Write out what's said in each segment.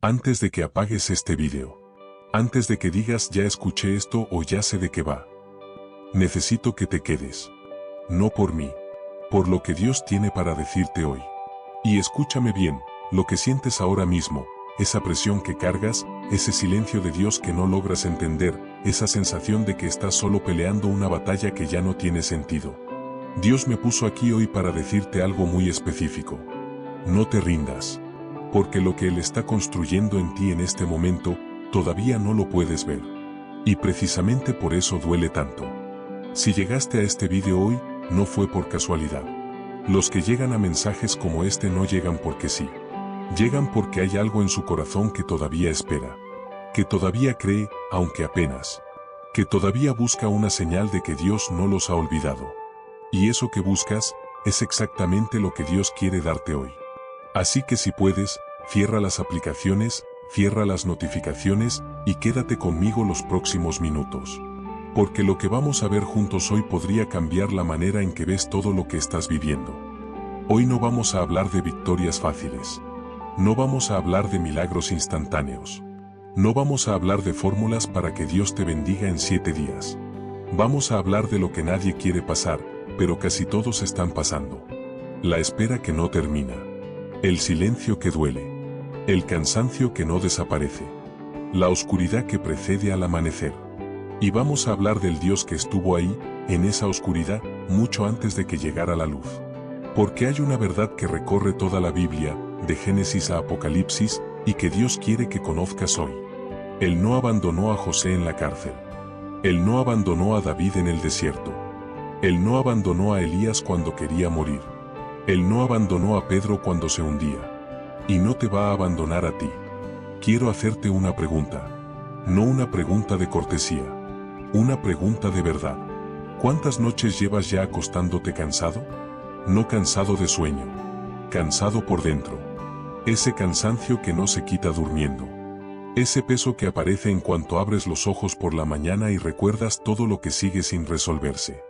Antes de que apagues este video. Antes de que digas ya escuché esto o ya sé de qué va. Necesito que te quedes. No por mí. Por lo que Dios tiene para decirte hoy. Y escúchame bien, lo que sientes ahora mismo, esa presión que cargas, ese silencio de Dios que no logras entender, esa sensación de que estás solo peleando una batalla que ya no tiene sentido. Dios me puso aquí hoy para decirte algo muy específico. No te rindas. Porque lo que Él está construyendo en ti en este momento, todavía no lo puedes ver. Y precisamente por eso duele tanto. Si llegaste a este vídeo hoy, no fue por casualidad. Los que llegan a mensajes como este no llegan porque sí. Llegan porque hay algo en su corazón que todavía espera. Que todavía cree, aunque apenas. Que todavía busca una señal de que Dios no los ha olvidado. Y eso que buscas, es exactamente lo que Dios quiere darte hoy. Así que si puedes, cierra las aplicaciones, cierra las notificaciones y quédate conmigo los próximos minutos. Porque lo que vamos a ver juntos hoy podría cambiar la manera en que ves todo lo que estás viviendo. Hoy no vamos a hablar de victorias fáciles. No vamos a hablar de milagros instantáneos. No vamos a hablar de fórmulas para que Dios te bendiga en 7 días. Vamos a hablar de lo que nadie quiere pasar, pero casi todos están pasando. La espera que no termina. El silencio que duele. El cansancio que no desaparece. La oscuridad que precede al amanecer. Y vamos a hablar del Dios que estuvo ahí, en esa oscuridad, mucho antes de que llegara la luz. Porque hay una verdad que recorre toda la Biblia, de Génesis a Apocalipsis, y que Dios quiere que conozcas hoy. Él no abandonó a José en la cárcel. Él no abandonó a David en el desierto. Él no abandonó a Elías cuando quería morir. Él no abandonó a Pedro cuando se hundía. Y no te va a abandonar a ti. Quiero hacerte una pregunta. No una pregunta de cortesía. Una pregunta de verdad. ¿Cuántas noches llevas ya acostándote cansado? No cansado de sueño. Cansado por dentro. Ese cansancio que no se quita durmiendo. Ese peso que aparece en cuanto abres los ojos por la mañana y recuerdas todo lo que sigue sin resolverse.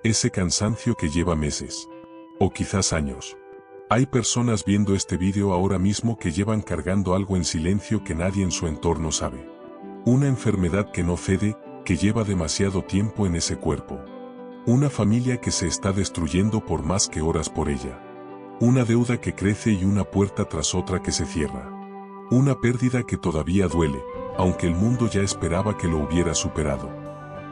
Ese cansancio que lleva meses. O quizás años. Hay personas viendo este vídeo ahora mismo que llevan cargando algo en silencio que nadie en su entorno sabe. Una enfermedad que no cede, que lleva demasiado tiempo en ese cuerpo. Una familia que se está destruyendo por más que horas por ella. Una deuda que crece y una puerta tras otra que se cierra. Una pérdida que todavía duele, aunque el mundo ya esperaba que lo hubiera superado.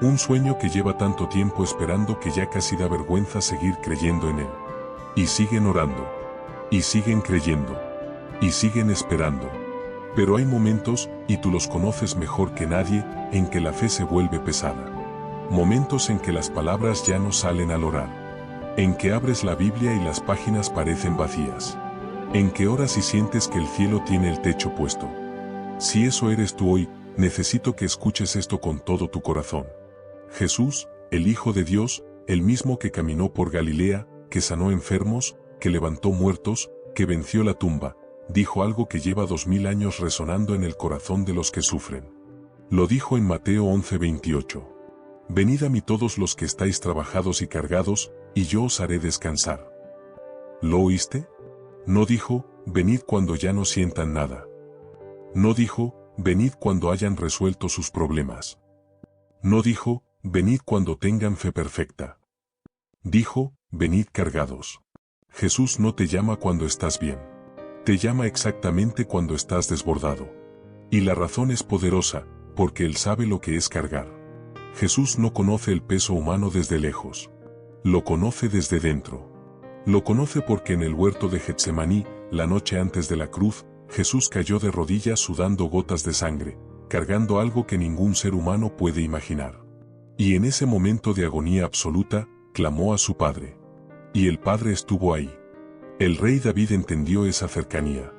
Un sueño que lleva tanto tiempo esperando que ya casi da vergüenza seguir creyendo en él. Y siguen orando. Y siguen creyendo. Y siguen esperando. Pero hay momentos, y tú los conoces mejor que nadie, en que la fe se vuelve pesada. Momentos en que las palabras ya no salen al orar. En que abres la Biblia y las páginas parecen vacías. En que oras y sientes que el cielo tiene el techo puesto. Si eso eres tú hoy, necesito que escuches esto con todo tu corazón. Jesús, el Hijo de Dios, el mismo que caminó por Galilea, que sanó enfermos, que levantó muertos, que venció la tumba, dijo algo que lleva 2000 años resonando en el corazón de los que sufren. Lo dijo en Mateo 11:28. Venid a mí todos los que estáis trabajados y cargados, y yo os haré descansar. ¿Lo oíste? No dijo, venid cuando ya no sientan nada. No dijo, venid cuando hayan resuelto sus problemas. No dijo, venid cuando tengan fe perfecta. Dijo, venid cargados. Jesús no te llama cuando estás bien. Te llama exactamente cuando estás desbordado. Y la razón es poderosa, porque Él sabe lo que es cargar. Jesús no conoce el peso humano desde lejos. Lo conoce desde dentro. Lo conoce porque en el huerto de Getsemaní, la noche antes de la cruz, Jesús cayó de rodillas sudando gotas de sangre, cargando algo que ningún ser humano puede imaginar. Y en ese momento de agonía absoluta, clamó a su Padre. Y el Padre estuvo ahí. El rey David entendió esa cercanía.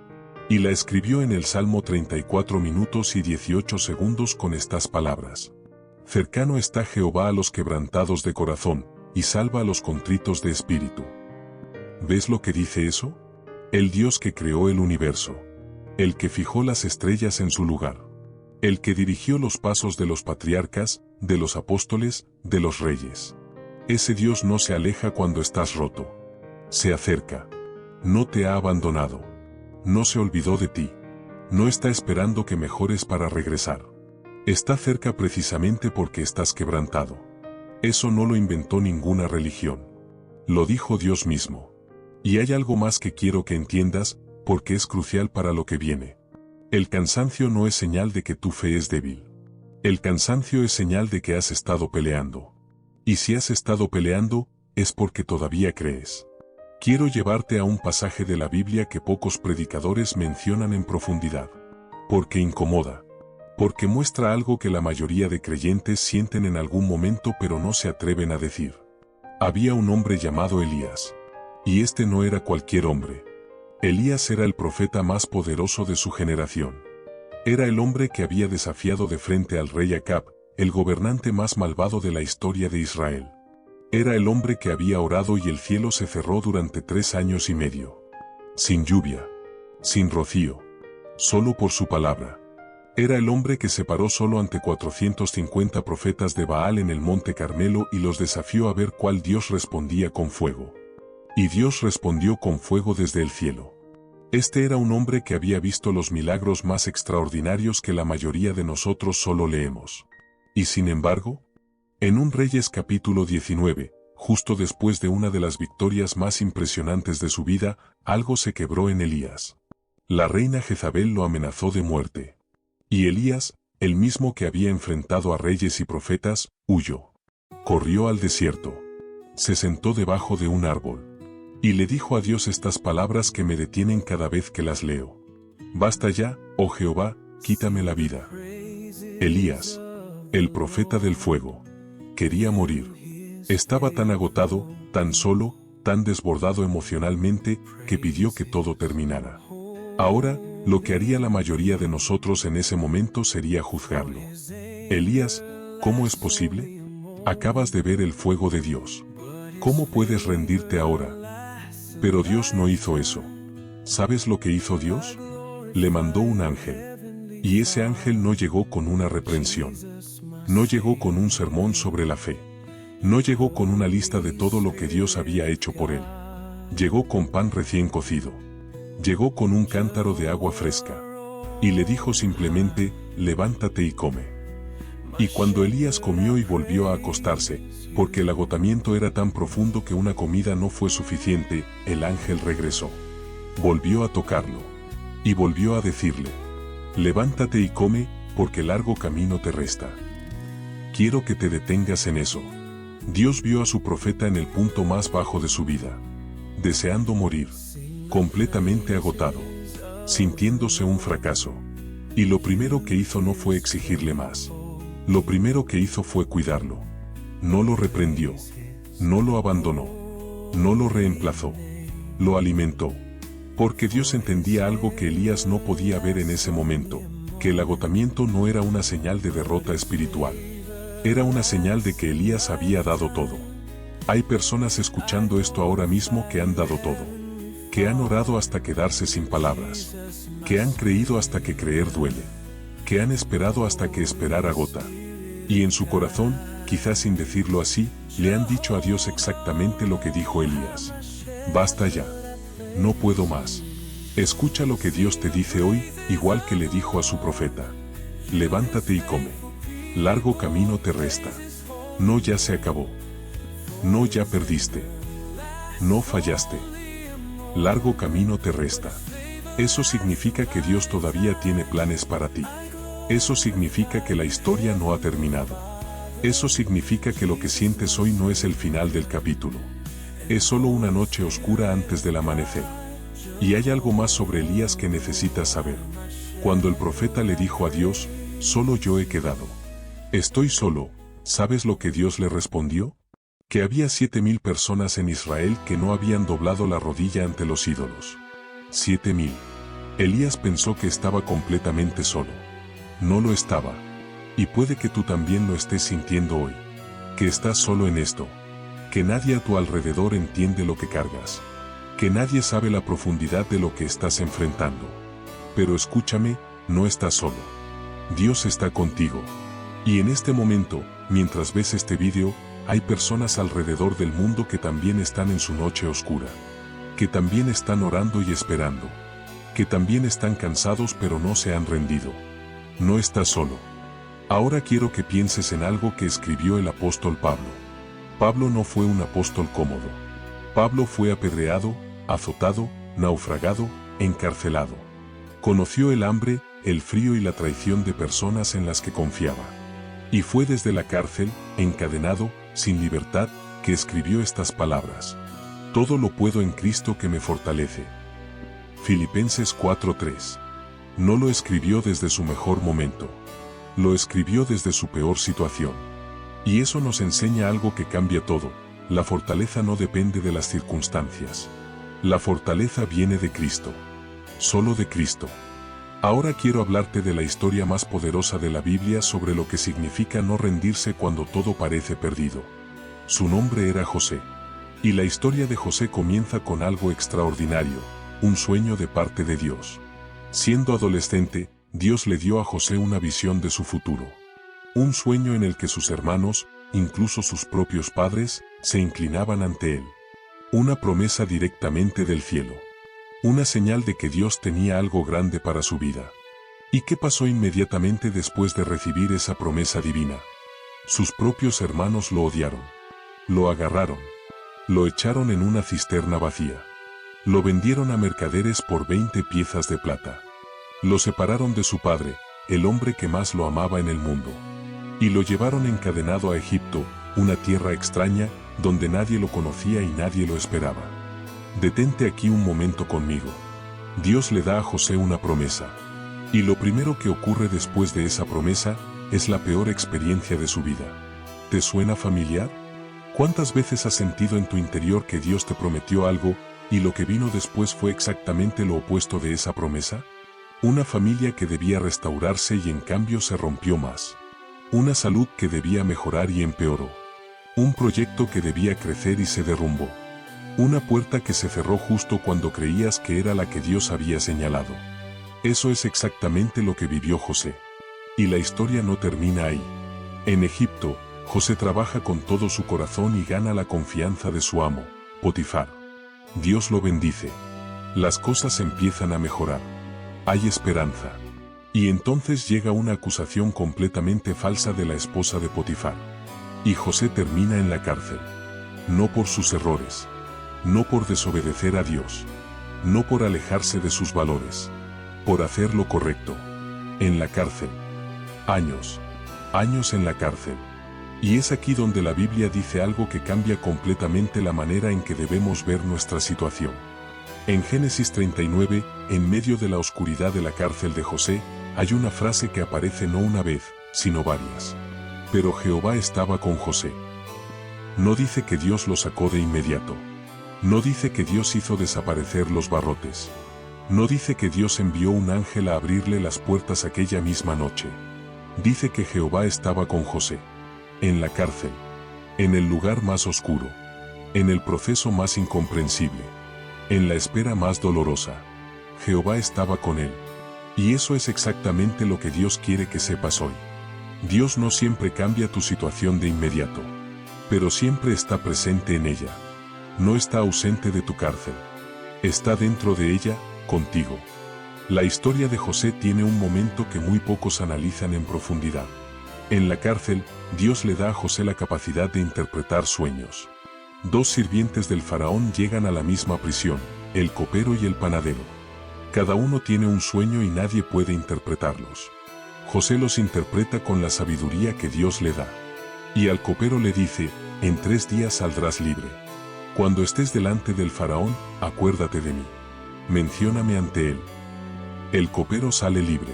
Y la escribió en el Salmo 34 minutos y 18 segundos con estas palabras. Cercano está Jehová a los quebrantados de corazón, y salva a los contritos de espíritu. ¿Ves lo que dice eso? El Dios que creó el universo. El que fijó las estrellas en su lugar. El que dirigió los pasos de los patriarcas, de los apóstoles, de los reyes. Ese Dios no se aleja cuando estás roto. Se acerca. No te ha abandonado. No se olvidó de ti. No está esperando que mejores para regresar. Está cerca precisamente porque estás quebrantado. Eso no lo inventó ninguna religión. Lo dijo Dios mismo. Y hay algo más que quiero que entiendas, porque es crucial para lo que viene. El cansancio no es señal de que tu fe es débil. El cansancio es señal de que has estado peleando. Y si has estado peleando, es porque todavía crees. Quiero llevarte a un pasaje de la Biblia que pocos predicadores mencionan en profundidad. Porque incomoda. Porque muestra algo que la mayoría de creyentes sienten en algún momento pero no se atreven a decir. Había un hombre llamado Elías. Y este no era cualquier hombre. Elías era el profeta más poderoso de su generación. Era el hombre que había desafiado de frente al rey Acab, el gobernante más malvado de la historia de Israel. Era el hombre que había orado y el cielo se cerró durante 3 años y medio. Sin lluvia. Sin rocío. Solo por su palabra. Era el hombre que se paró solo ante 450 profetas de Baal en el monte Carmelo y los desafió a ver cuál Dios respondía con fuego. Y Dios respondió con fuego desde el cielo. Este era un hombre que había visto los milagros más extraordinarios que la mayoría de nosotros solo leemos. Y sin embargo, en un Reyes capítulo 19, justo después de una de las victorias más impresionantes de su vida, algo se quebró en Elías. La reina Jezabel lo amenazó de muerte. Y Elías, el mismo que había enfrentado a reyes y profetas, huyó. Corrió al desierto. Se sentó debajo de un árbol. Y le dijo a Dios estas palabras que me detienen cada vez que las leo. Basta ya, oh Jehová, quítame la vida. Elías, el profeta del fuego, quería morir. Estaba tan agotado, tan solo, tan desbordado emocionalmente, que pidió que todo terminara. Ahora, lo que haría la mayoría de nosotros en ese momento sería juzgarlo. Elías, ¿cómo es posible? Acabas de ver el fuego de Dios. ¿Cómo puedes rendirte ahora? Pero Dios no hizo eso. ¿Sabes lo que hizo Dios? Le mandó un ángel. Y ese ángel no llegó con una reprensión. No llegó con un sermón sobre la fe. No llegó con una lista de todo lo que Dios había hecho por él. Llegó con pan recién cocido. Llegó con un cántaro de agua fresca. Y le dijo simplemente, levántate y come. Y cuando Elías comió y volvió a acostarse, porque el agotamiento era tan profundo que una comida no fue suficiente, el ángel regresó. Volvió a tocarlo. Y volvió a decirle, levántate y come, porque largo camino te resta. Quiero que te detengas en eso. Dios vio a su profeta en el punto más bajo de su vida. Deseando morir. Completamente agotado. Sintiéndose un fracaso. Y lo primero que hizo no fue exigirle más. Lo primero que hizo fue cuidarlo. No lo reprendió. No lo abandonó. No lo reemplazó. Lo alimentó. Porque Dios entendía algo que Elías no podía ver en ese momento, que el agotamiento no era una señal de derrota espiritual. Era una señal de que Elías había dado todo. Hay personas escuchando esto ahora mismo que han dado todo. Que han orado hasta quedarse sin palabras. Que han creído hasta que creer duele. Que han esperado hasta que esperar agota. Y en su corazón, quizás sin decirlo así, le han dicho a Dios exactamente lo que dijo Elías. Basta ya. No puedo más. Escucha lo que Dios te dice hoy, igual que le dijo a su profeta. Levántate y come. Largo camino te resta. No ya se acabó. No ya perdiste. No fallaste. Largo camino te resta. Eso significa que Dios todavía tiene planes para ti. Eso significa que la historia no ha terminado. Eso significa que lo que sientes hoy no es el final del capítulo. Es solo una noche oscura antes del amanecer. Y hay algo más sobre Elías que necesitas saber. Cuando el profeta le dijo a Dios, solo yo he quedado. Estoy solo, ¿sabes lo que Dios le respondió? Que había 7,000 personas en Israel que no habían doblado la rodilla ante los ídolos. 7,000. Elías pensó que estaba completamente solo. No lo estaba. Y puede que tú también lo estés sintiendo hoy. Que estás solo en esto. Que nadie a tu alrededor entiende lo que cargas. Que nadie sabe la profundidad de lo que estás enfrentando. Pero escúchame, no estás solo. Dios está contigo. Y en este momento, mientras ves este vídeo, hay personas alrededor del mundo que también están en su noche oscura. Que también están orando y esperando. que también están cansados pero no se han rendido. No estás solo. Ahora quiero que pienses en algo que escribió el apóstol Pablo. Pablo no fue un apóstol cómodo. Pablo fue apedreado, azotado, naufragado, encarcelado. Conoció el hambre, el frío y la traición de personas en las que confiaba. Y fue desde la cárcel, encadenado, sin libertad, que escribió estas palabras. Todo lo puedo en Cristo que me fortalece. Filipenses 4:3. No lo escribió desde su mejor momento. Lo escribió desde su peor situación. Y eso nos enseña algo que cambia todo. La fortaleza no depende de las circunstancias. La fortaleza viene de Cristo. Solo de Cristo. Ahora quiero hablarte de la historia más poderosa de la Biblia sobre lo que significa no rendirse cuando todo parece perdido. Su nombre era José. Y la historia de José comienza con algo extraordinario, un sueño de parte de Dios. Siendo adolescente, Dios le dio a José una visión de su futuro. Un sueño en el que sus hermanos, incluso sus propios padres, se inclinaban ante él. Una promesa directamente del cielo. Una señal de que Dios tenía algo grande para su vida. ¿Y qué pasó inmediatamente después de recibir esa promesa divina? Sus propios hermanos lo odiaron. Lo agarraron. Lo echaron en una cisterna vacía. Lo vendieron a mercaderes por 20 piezas de plata. Lo separaron de su padre, el hombre que más lo amaba en el mundo. Y lo llevaron encadenado a Egipto, una tierra extraña, donde nadie lo conocía y nadie lo esperaba. Detente aquí un momento conmigo. Dios le da a José una promesa. Y lo primero que ocurre después de esa promesa, es la peor experiencia de su vida. ¿Te suena familiar? ¿Cuántas veces has sentido en tu interior que Dios te prometió algo, y lo que vino después fue exactamente lo opuesto de esa promesa? Una familia que debía restaurarse y en cambio se rompió más. Una salud que debía mejorar y empeoró. Un proyecto que debía crecer y se derrumbó. Una puerta que se cerró justo cuando creías que era la que Dios había señalado. Eso es exactamente lo que vivió José. Y la historia no termina ahí. En Egipto, José trabaja con todo su corazón y gana la confianza de su amo, Potifar. Dios lo bendice. Las cosas empiezan a mejorar. Hay esperanza. Y entonces llega una acusación completamente falsa de la esposa de Potifar. Y José termina en la cárcel. No por sus errores. No por desobedecer a Dios. No por alejarse de sus valores. Por hacer lo correcto. En la cárcel. Años. Años en la cárcel. Y es aquí donde la Biblia dice algo que cambia completamente la manera en que debemos ver nuestra situación. En Génesis 39, en medio de la oscuridad de la cárcel de José, hay una frase que aparece no una vez, sino varias. Pero Jehová estaba con José. No dice que Dios lo sacó de inmediato. No dice que Dios hizo desaparecer los barrotes. No dice que Dios envió un ángel a abrirle las puertas aquella misma noche. Dice que Jehová estaba con José. En la cárcel. En el lugar más oscuro. En el proceso más incomprensible. En la espera más dolorosa. Jehová estaba con él. Y eso es exactamente lo que Dios quiere que sepas hoy. Dios no siempre cambia tu situación de inmediato. Pero siempre está presente en ella. No está ausente de tu cárcel. Está dentro de ella, contigo. La historia de José tiene un momento que muy pocos analizan en profundidad. En la cárcel, Dios le da a José la capacidad de interpretar sueños. Dos sirvientes del faraón llegan a la misma prisión, el copero y el panadero. Cada uno tiene un sueño y nadie puede interpretarlos. José los interpreta con la sabiduría que Dios le da. Y al copero le dice, en 3 días saldrás libre. Cuando estés delante del faraón, acuérdate de mí. Mencióname ante él. El copero sale libre.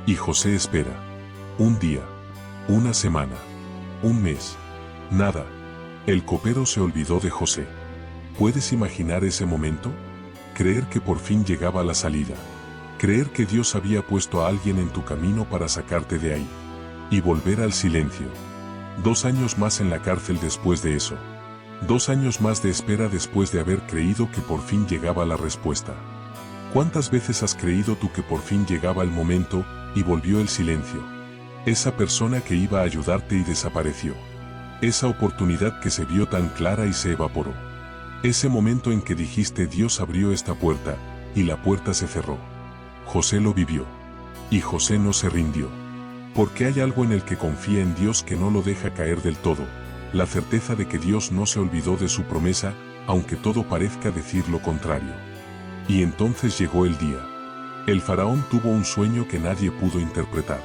Y José espera. Un día. Una semana. Un mes. Nada. El copero se olvidó de José. ¿Puedes imaginar ese momento? Creer que por fin llegaba la salida. Creer que Dios había puesto a alguien en tu camino para sacarte de ahí. Y volver al silencio. 2 años más en la cárcel después de eso. 2 años más de espera después de haber creído que por fin llegaba la respuesta. ¿Cuántas veces has creído tú que por fin llegaba el momento, y volvió el silencio? Esa persona que iba a ayudarte y desapareció. Esa oportunidad que se vio tan clara y se evaporó. Ese momento en que dijiste Dios abrió esta puerta, y la puerta se cerró. José lo vivió. Y José no se rindió. Porque hay algo en el que confía en Dios que no lo deja caer del todo, la certeza de que Dios no se olvidó de su promesa, aunque todo parezca decir lo contrario. Y entonces llegó el día. El faraón tuvo un sueño que nadie pudo interpretar.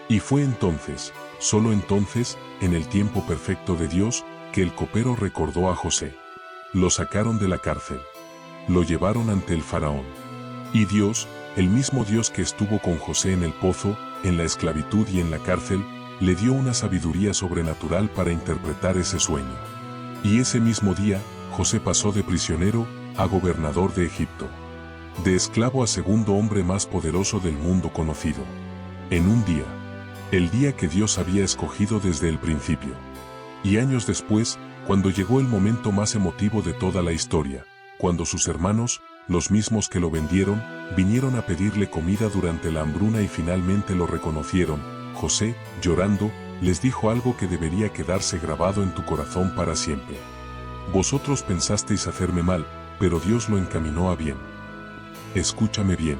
Y fue entonces, solo entonces, en el tiempo perfecto de Dios, que el copero recordó a José. Lo sacaron de la cárcel. Lo llevaron ante el faraón. Y Dios, el mismo Dios que estuvo con José en el pozo, en la esclavitud y en la cárcel, le dio una sabiduría sobrenatural para interpretar ese sueño. Y ese mismo día, José pasó de prisionero a gobernador de Egipto. De esclavo a segundo hombre más poderoso del mundo conocido. En un día. El día que Dios había escogido desde el principio. Y años después, cuando llegó el momento más emotivo de toda la historia, cuando sus hermanos, los mismos que lo vendieron, vinieron a pedirle comida durante la hambruna y finalmente lo reconocieron, José, llorando, les dijo algo que debería quedarse grabado en tu corazón para siempre. Vosotros pensasteis hacerme mal, pero Dios lo encaminó a bien. Escúchame bien.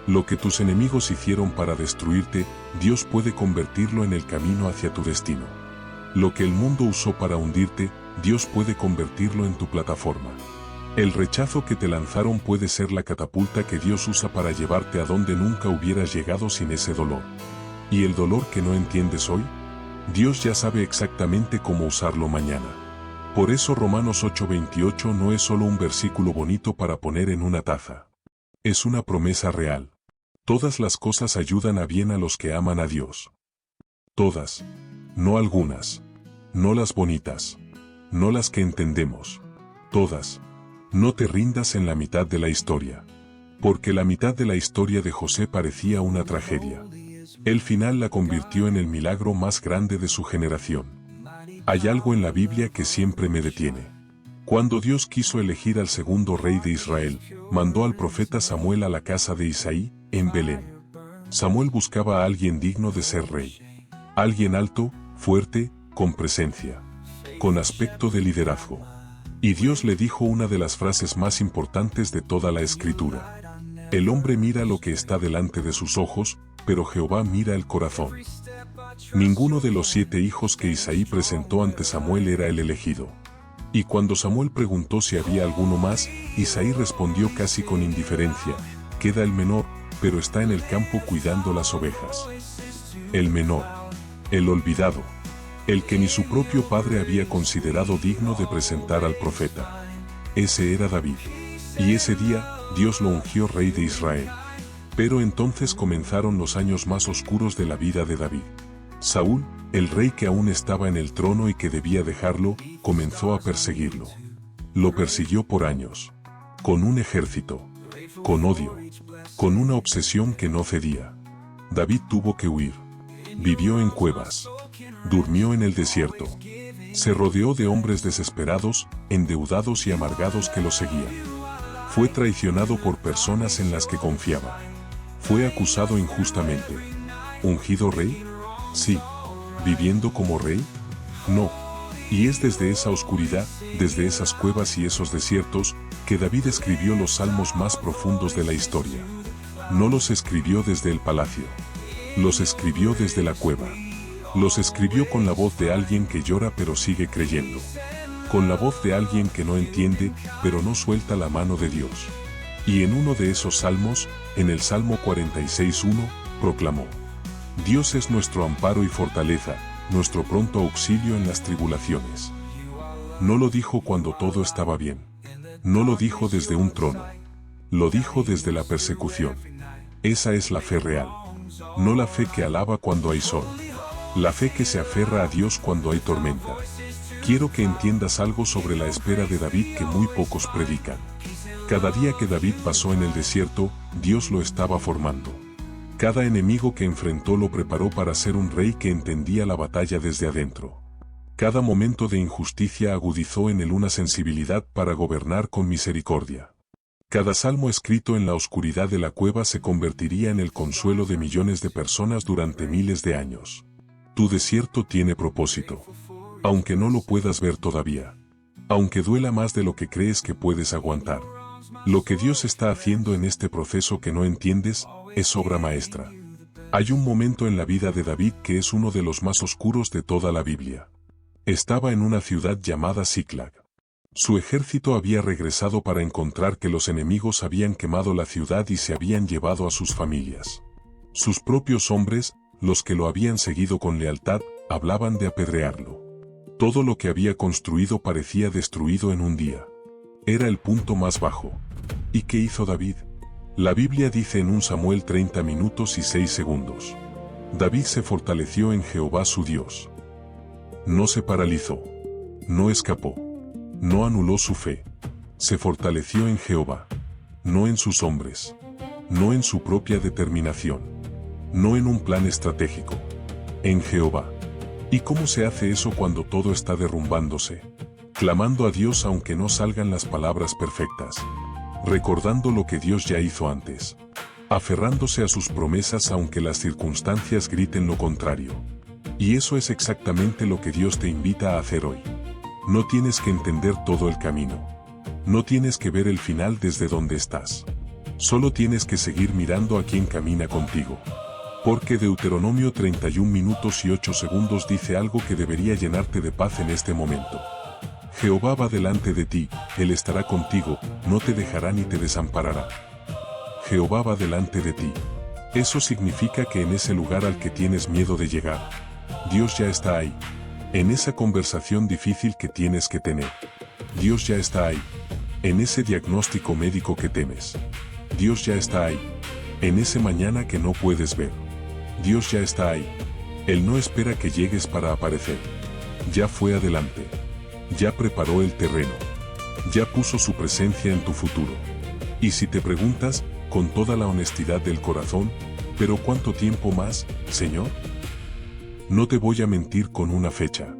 Lo que tus enemigos hicieron para destruirte, Dios puede convertirlo en el camino hacia tu destino. Lo que el mundo usó para hundirte, Dios puede convertirlo en tu plataforma. El rechazo que te lanzaron puede ser la catapulta que Dios usa para llevarte a donde nunca hubieras llegado sin ese dolor. ¿Y el dolor que no entiendes hoy? Dios ya sabe exactamente cómo usarlo mañana. Por eso Romanos 8:28 no es solo un versículo bonito para poner en una taza. Es una promesa real. Todas las cosas ayudan a bien a los que aman a Dios. Todas. No algunas. No las bonitas. No las que entendemos. Todas. No te rindas en la mitad de la historia. Porque la mitad de la historia de José parecía una tragedia. El final la convirtió en el milagro más grande de su generación. Hay algo en la Biblia que siempre me detiene. Cuando Dios quiso elegir al segundo rey de Israel, mandó al profeta Samuel a la casa de Isaí, en Belén. Samuel buscaba a alguien digno de ser rey. Alguien alto, fuerte, con presencia. Con aspecto de liderazgo. Y Dios le dijo una de las frases más importantes de toda la Escritura. El hombre mira lo que está delante de sus ojos, pero Jehová mira el corazón. Ninguno de los 7 hijos que Isaí presentó ante Samuel era el elegido. Y cuando Samuel preguntó si había alguno más, Isaí respondió casi con indiferencia, queda el menor, pero está en el campo cuidando las ovejas. El menor. El olvidado. El que ni su propio padre había considerado digno de presentar al profeta. Ese era David. Y ese día, Dios lo ungió rey de Israel. Pero entonces comenzaron los años más oscuros de la vida de David. Saúl, el rey que aún estaba en el trono y que debía dejarlo, comenzó a perseguirlo. Lo persiguió por años. Con un ejército. Con odio. Con una obsesión que no cedía. David tuvo que huir. Vivió en cuevas. Durmió en el desierto. Se rodeó de hombres desesperados, endeudados y amargados que lo seguían. Fue traicionado por personas en las que confiaba. Fue acusado injustamente. ¿Ungido rey? Sí. ¿Viviendo como rey? No. Y es desde esa oscuridad, desde esas cuevas y esos desiertos, que David escribió los salmos más profundos de la historia. No los escribió desde el palacio. Los escribió desde la cueva. Los escribió con la voz de alguien que llora pero sigue creyendo. Con la voz de alguien que no entiende, pero no suelta la mano de Dios. Y en uno de esos salmos, en el Salmo 46:1, proclamó: Dios es nuestro amparo y fortaleza, nuestro pronto auxilio en las tribulaciones. No lo dijo cuando todo estaba bien. No lo dijo desde un trono. Lo dijo desde la persecución. Esa es la fe real. No la fe que alaba cuando hay sol. La fe que se aferra a Dios cuando hay tormenta. Quiero que entiendas algo sobre la espera de David que muy pocos predican. Cada día que David pasó en el desierto, Dios lo estaba formando. Cada enemigo que enfrentó lo preparó para ser un rey que entendía la batalla desde adentro. Cada momento de injusticia agudizó en él una sensibilidad para gobernar con misericordia. Cada salmo escrito en la oscuridad de la cueva se convertiría en el consuelo de millones de personas durante miles de años. Tu desierto tiene propósito. Aunque no lo puedas ver todavía. Aunque duela más de lo que crees que puedes aguantar. Lo que Dios está haciendo en este proceso que no entiendes, es obra maestra. Hay un momento en la vida de David que es uno de los más oscuros de toda la Biblia. Estaba en una ciudad llamada Siclag. Su ejército había regresado para encontrar que los enemigos habían quemado la ciudad y se habían llevado a sus familias. Sus propios hombres, los que lo habían seguido con lealtad, hablaban de apedrearlo. Todo lo que había construido parecía destruido en un día. Era el punto más bajo. ¿Y qué hizo David? La Biblia dice en 1 Samuel 30 minutos y 6 segundos. David se fortaleció en Jehová su Dios. No se paralizó. No escapó. No anuló su fe. Se fortaleció en Jehová. No en sus hombres. No en su propia determinación. No en un plan estratégico. En Jehová. ¿Y cómo se hace eso cuando todo está derrumbándose? Clamando a Dios aunque no salgan las palabras perfectas. Recordando lo que Dios ya hizo antes. Aferrándose a sus promesas aunque las circunstancias griten lo contrario. Y eso es exactamente lo que Dios te invita a hacer hoy. No tienes que entender todo el camino. No tienes que ver el final desde donde estás. Solo tienes que seguir mirando a quien camina contigo. Porque Deuteronomio 31 minutos y 8 segundos dice algo que debería llenarte de paz en este momento. Jehová va delante de ti, Él estará contigo, no te dejará ni te desamparará. Jehová va delante de ti. Eso significa que en ese lugar al que tienes miedo de llegar, Dios ya está ahí. En esa conversación difícil que tienes que tener, Dios ya está ahí. En ese diagnóstico médico que temes, Dios ya está ahí. En ese mañana que no puedes ver, Dios ya está ahí. Él no espera que llegues para aparecer. Ya fue adelante. Ya preparó el terreno. Ya puso su presencia en tu futuro. Y si te preguntas, con toda la honestidad del corazón, ¿pero cuánto tiempo más, Señor? No te voy a mentir con una fecha.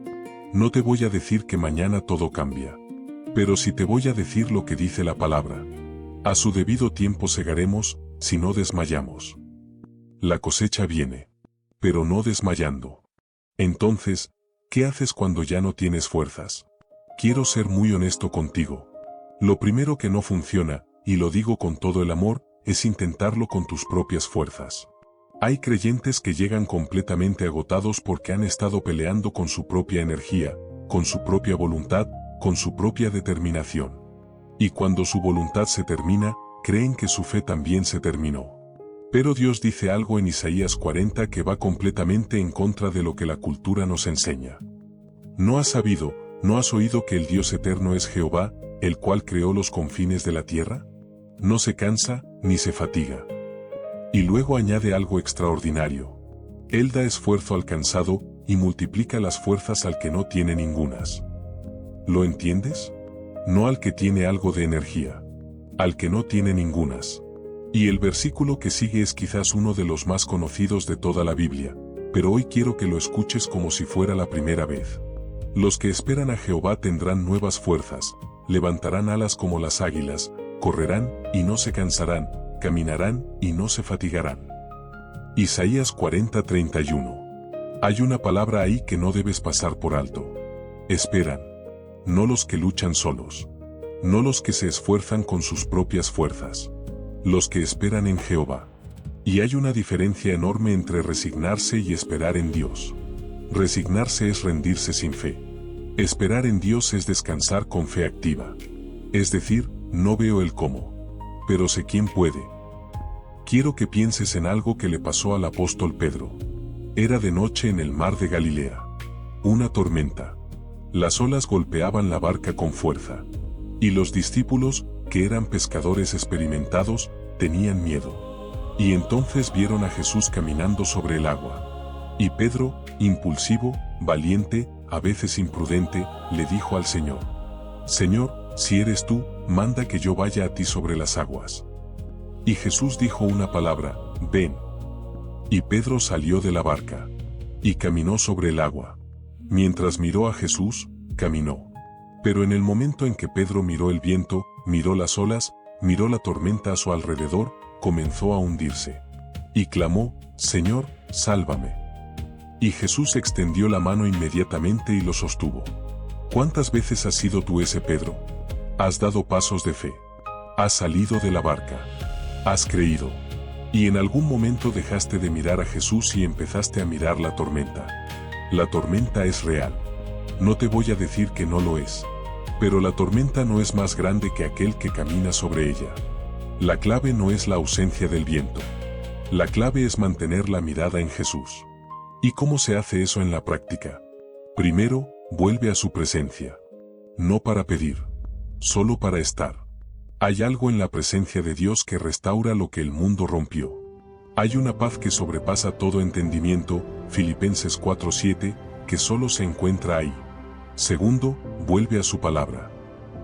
No te voy a decir que mañana todo cambia. Pero sí te voy a decir lo que dice la palabra. A su debido tiempo segaremos, si no desmayamos. La cosecha viene. Pero no desmayando. Entonces, ¿qué haces cuando ya no tienes fuerzas? Quiero ser muy honesto contigo. Lo primero que no funciona, y lo digo con todo el amor, es intentarlo con tus propias fuerzas. Hay creyentes que llegan completamente agotados porque han estado peleando con su propia energía, con su propia voluntad, con su propia determinación. Y cuando su voluntad se termina, creen que su fe también se terminó. Pero Dios dice algo en Isaías 40 que va completamente en contra de lo que la cultura nos enseña. ¿No has sabido, no has oído que el Dios eterno es Jehová, el cual creó los confines de la tierra? No se cansa, ni se fatiga. Y luego añade algo extraordinario. Él da esfuerzo al cansado, y multiplica las fuerzas al que no tiene ningunas. ¿Lo entiendes? No al que tiene algo de energía. Al que no tiene ningunas. Y el versículo que sigue es quizás uno de los más conocidos de toda la Biblia, pero hoy quiero que lo escuches como si fuera la primera vez. Los que esperan a Jehová tendrán nuevas fuerzas, levantarán alas como las águilas, correrán y no se cansarán, caminarán y no se fatigarán. Isaías 40:31. Hay una palabra ahí que no debes pasar por alto. Esperan. No los que luchan solos. No los que se esfuerzan con sus propias fuerzas. Los que esperan en Jehová. Y hay una diferencia enorme entre resignarse y esperar en Dios. Resignarse es rendirse sin fe. Esperar en Dios es descansar con fe activa. Es decir, no veo el cómo, pero sé quién puede. Quiero que pienses en algo que le pasó al apóstol Pedro. Era de noche en el mar de Galilea. Una tormenta. Las olas golpeaban la barca con fuerza. Y los discípulos, que eran pescadores experimentados, tenían miedo. Y entonces vieron a Jesús caminando sobre el agua. Y Pedro, impulsivo, valiente, a veces imprudente, le dijo al Señor: Señor, si eres tú, manda que yo vaya a ti sobre las aguas. Y Jesús dijo una palabra: ven. Y Pedro salió de la barca. Y caminó sobre el agua. Mientras miró a Jesús, caminó. Pero en el momento en que Pedro miró el viento, miró las olas, miró la tormenta a su alrededor, comenzó a hundirse. Y clamó: Señor, sálvame. Y Jesús extendió la mano inmediatamente y lo sostuvo. ¿Cuántas veces has sido tú ese Pedro? Has dado pasos de fe. Has salido de la barca. Has creído. Y en algún momento dejaste de mirar a Jesús y empezaste a mirar la tormenta. La tormenta es real. No te voy a decir que no lo es. Pero la tormenta no es más grande que aquel que camina sobre ella. La clave no es la ausencia del viento. La clave es mantener la mirada en Jesús. ¿Y cómo se hace eso en la práctica? Primero, vuelve a su presencia. No para pedir, solo para estar. Hay algo en la presencia de Dios que restaura lo que el mundo rompió. Hay una paz que sobrepasa todo entendimiento, Filipenses 4:7, que solo se encuentra ahí. Segundo, vuelve a su palabra.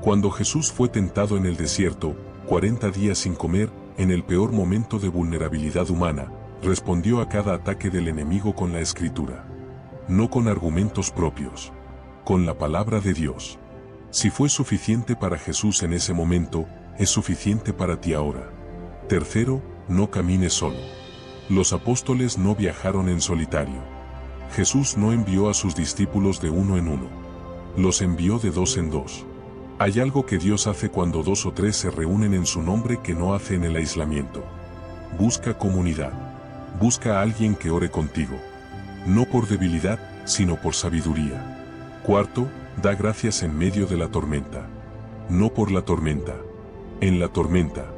Cuando Jesús fue tentado en el desierto, 40 días sin comer, en el peor momento de vulnerabilidad humana, respondió a cada ataque del enemigo con la Escritura. No con argumentos propios, con la palabra de Dios. Si fue suficiente para Jesús en ese momento, es suficiente para ti ahora. Tercero, no camines solo. Los apóstoles no viajaron en solitario. Jesús no envió a sus discípulos de uno en uno. Los envió de dos en dos. Hay algo que Dios hace cuando 2 o 3 se reúnen en su nombre que no hace en el aislamiento. Busca comunidad. Busca a alguien que ore contigo. No por debilidad, sino por sabiduría. Cuarto, da gracias en medio de la tormenta. No por la tormenta. En la tormenta.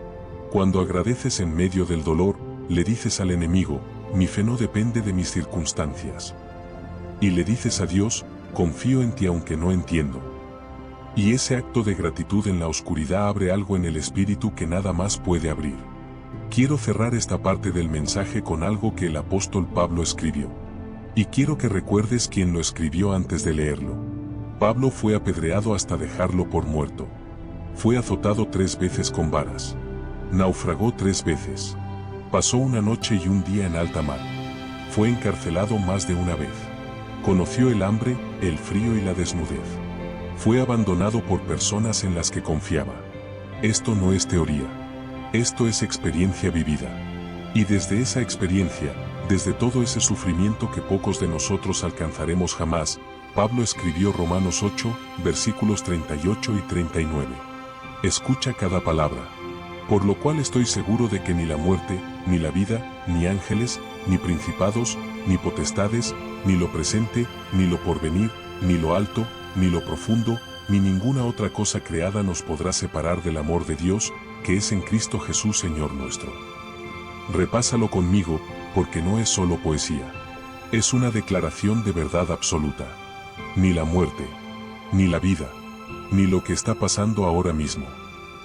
Cuando agradeces en medio del dolor, le dices al enemigo, mi fe no depende de mis circunstancias. Y le dices a Dios, confío en ti aunque no entiendo. Y ese acto de gratitud en la oscuridad abre algo en el espíritu que nada más puede abrir. Quiero cerrar esta parte del mensaje con algo que el apóstol Pablo escribió. Y quiero que recuerdes quién lo escribió antes de leerlo. Pablo fue apedreado hasta dejarlo por muerto. Fue azotado 3 veces con varas. Naufragó 3 veces. Pasó una noche y un día en alta mar. Fue encarcelado más de una vez. Conoció el hambre, el frío y la desnudez. Fue abandonado por personas en las que confiaba. Esto no es teoría. Esto es experiencia vivida. Y desde esa experiencia, desde todo ese sufrimiento que pocos de nosotros alcanzaremos jamás, Pablo escribió Romanos 8, versículos 38 y 39. Escucha cada palabra. Por lo cual estoy seguro de que ni la muerte, ni la vida, ni ángeles, ni principados, ni potestades, ni lo presente, ni lo porvenir, ni lo alto, ni lo profundo, ni ninguna otra cosa creada nos podrá separar del amor de Dios, que es en Cristo Jesús Señor nuestro. Repásalo conmigo, porque no es solo poesía. Es una declaración de verdad absoluta. Ni la muerte, ni la vida, ni lo que está pasando ahora mismo,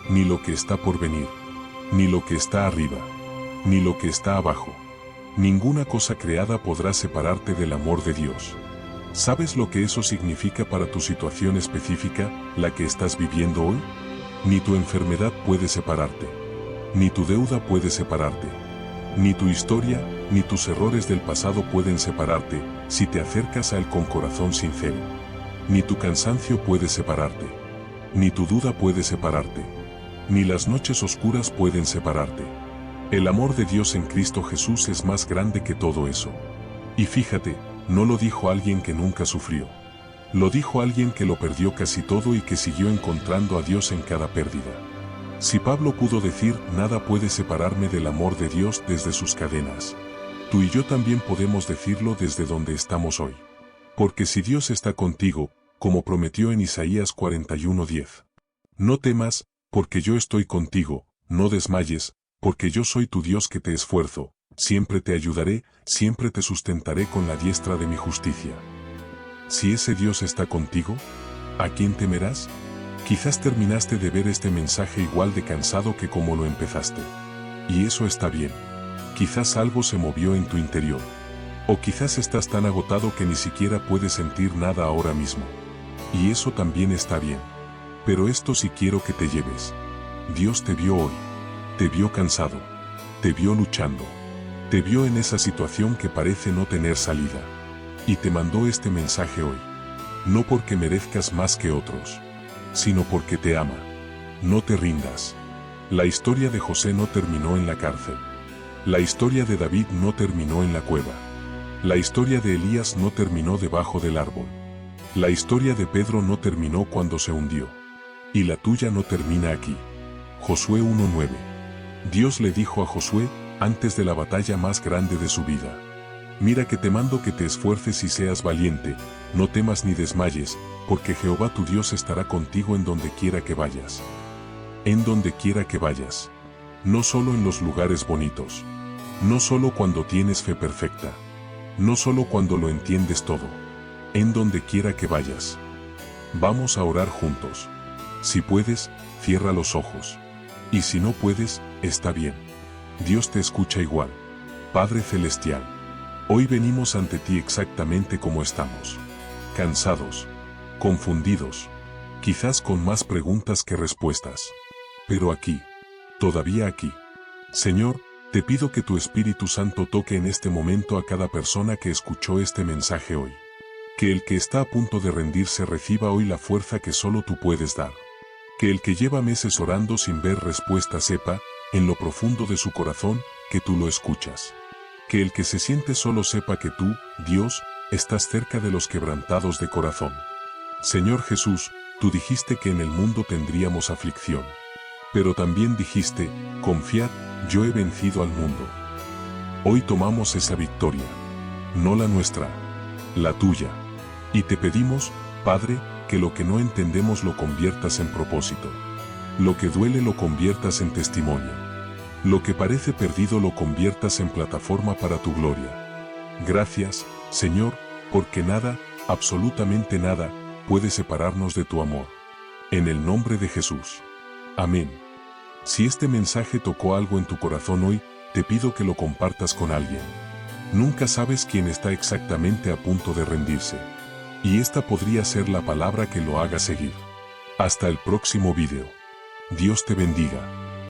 ni lo que está por venir, ni lo que está arriba, ni lo que está abajo. Ninguna cosa creada podrá separarte del amor de Dios. ¿Sabes lo que eso significa para tu situación específica, la que estás viviendo hoy? Ni tu enfermedad puede separarte. Ni tu deuda puede separarte. Ni tu historia, ni tus errores del pasado pueden separarte, si te acercas a Él con corazón sincero. Ni tu cansancio puede separarte. Ni tu duda puede separarte. Ni las noches oscuras pueden separarte. El amor de Dios en Cristo Jesús es más grande que todo eso. Y fíjate, no lo dijo alguien que nunca sufrió. Lo dijo alguien que lo perdió casi todo y que siguió encontrando a Dios en cada pérdida. Si Pablo pudo decir, nada puede separarme del amor de Dios desde sus cadenas, tú y yo también podemos decirlo desde donde estamos hoy. Porque si Dios está contigo, como prometió en Isaías 41:10. No temas, porque yo estoy contigo, no desmayes, porque yo soy tu Dios que te esfuerzo, siempre te ayudaré, siempre te sustentaré con la diestra de mi justicia. Si ese Dios está contigo, ¿a quién temerás? Quizás terminaste de ver este mensaje igual de cansado que como lo empezaste. Y eso está bien. Quizás algo se movió en tu interior. O quizás estás tan agotado que ni siquiera puedes sentir nada ahora mismo. Y eso también está bien. Pero esto sí quiero que te lleves. Dios te vio hoy. Te vio cansado. Te vio luchando. Te vio en esa situación que parece no tener salida. Y te mandó este mensaje hoy. No porque merezcas más que otros, sino porque te ama. No te rindas. La historia de José no terminó en la cárcel. La historia de David no terminó en la cueva. La historia de Elías no terminó debajo del árbol. La historia de Pedro no terminó cuando se hundió. Y la tuya no termina aquí. Josué 1:9. Dios le dijo a Josué, antes de la batalla más grande de su vida: mira que te mando que te esfuerces y seas valiente, no temas ni desmayes, porque Jehová tu Dios estará contigo en donde quiera que vayas. En donde quiera que vayas. No solo en los lugares bonitos. No solo cuando tienes fe perfecta. No solo cuando lo entiendes todo. En donde quiera que vayas. Vamos a orar juntos. Si puedes, cierra los ojos. Y si no puedes, está bien. Dios te escucha igual. Padre Celestial, hoy venimos ante ti exactamente como estamos. Cansados. Confundidos. Quizás con más preguntas que respuestas. Pero aquí. Todavía aquí. Señor, te pido que tu Espíritu Santo toque en este momento a cada persona que escuchó este mensaje hoy. Que el que está a punto de rendirse reciba hoy la fuerza que solo tú puedes dar. Que el que lleva meses orando sin ver respuesta sepa, en lo profundo de su corazón, que tú lo escuchas. Que el que se siente solo sepa que tú, Dios, estás cerca de los quebrantados de corazón. Señor Jesús, tú dijiste que en el mundo tendríamos aflicción. Pero también dijiste, confiad, yo he vencido al mundo. Hoy tomamos esa victoria. No la nuestra, la tuya. Y te pedimos, Padre, que lo que no entendemos lo conviertas en propósito. Lo que duele lo conviertas en testimonio. Lo que parece perdido lo conviertas en plataforma para tu gloria. Gracias, Señor, porque nada, absolutamente nada, puede separarnos de tu amor. En el nombre de Jesús. Amén. Si este mensaje tocó algo en tu corazón hoy, te pido que lo compartas con alguien. Nunca sabes quién está exactamente a punto de rendirse. Y esta podría ser la palabra que lo haga seguir. Hasta el próximo video. Dios te bendiga.